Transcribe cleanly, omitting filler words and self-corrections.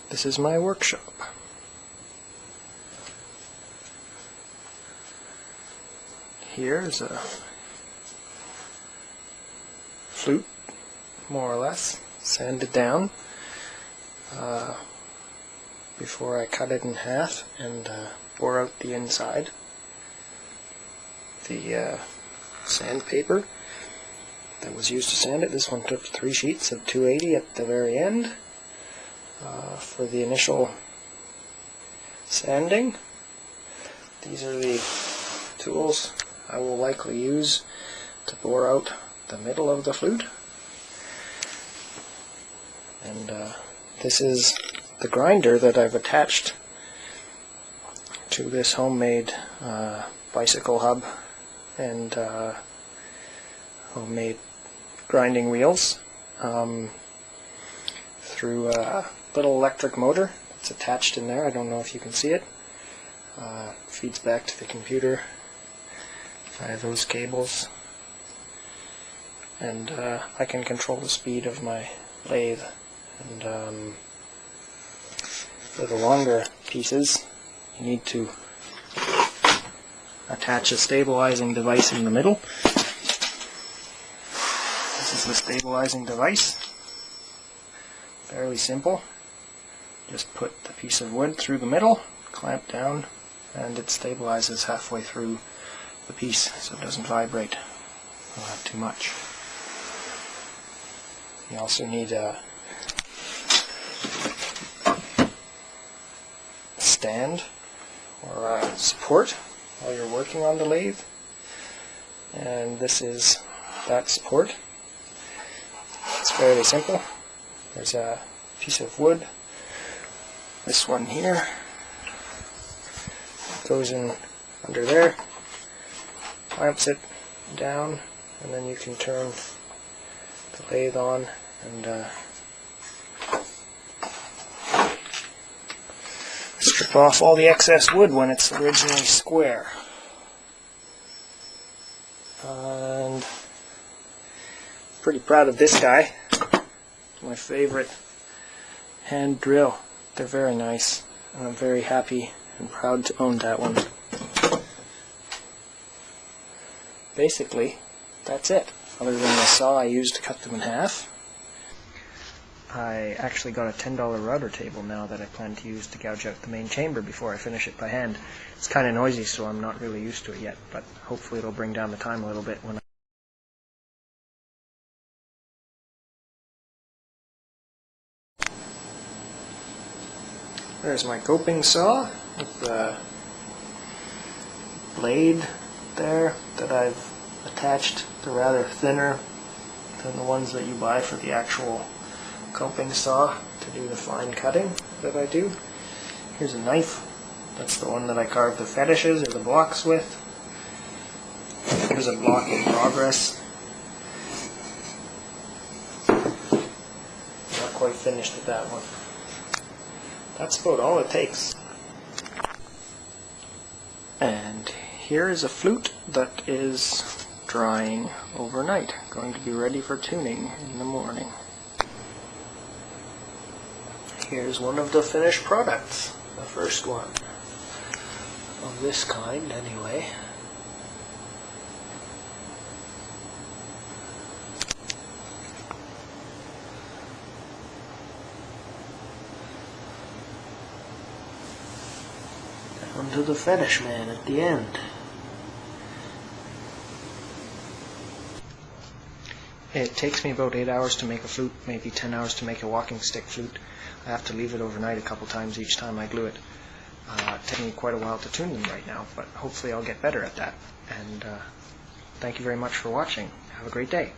this is my workshop. Here is a flute, more or less, sanded down before I cut it in half and bore out the inside. The sandpaper that was used to sand it, this one took 3 sheets of 280 at the very end for the initial sanding. These are the tools I will likely use to bore out the middle of the flute. And this is the grinder that I've attached to this homemade bicycle hub and homemade grinding wheels through a little electric motor that's attached in there. I don't know if you can see it. Feeds back to the computer via those cables, and I can control the speed of my lathe. And for the longer pieces, you need to attach a stabilizing device in the middle. This is the stabilizing device. Fairly simple. Just put the piece of wood through the middle, clamp down, and it stabilizes halfway through the piece so it doesn't vibrate too much. You also need a stand or a support while you're working on the lathe, and this is that support. It's fairly simple. There's a piece of wood, this one here, goes in under there, clamps it down, and then you can turn the lathe on and strip off all the excess wood when it's originally square. And pretty proud of this guy. My favorite hand drill. They're very nice, and I'm very happy and proud to own that one. Basically, that's it. Other than the saw I used to cut them in half. I actually got a $10 router table now that I plan to use to gouge out the main chamber before I finish it by hand. It's kind of noisy, so I'm not really used to it yet, but hopefully it'll bring down the time a little bit when There's my coping saw with the blade there that I've attached. They're rather thinner than the ones that you buy for the actual coping saw to do the fine cutting that I do. Here's a knife. That's the one that I carve the fetishes or the blocks with. Here's a block in progress. Not quite finished with that one. That's about all it takes. And here is a flute that is drying overnight, going to be ready for tuning in the morning. Here's one of the finished products, the first one of this kind anyway. Down to the fetish man at the end. It takes me about 8 hours to make a flute, maybe 10 hours to make a walking stick flute. I have to leave it overnight a couple times each time I glue it. It takes me quite a while to tune them right now, but hopefully I'll get better at that. And thank you very much for watching. Have a great day.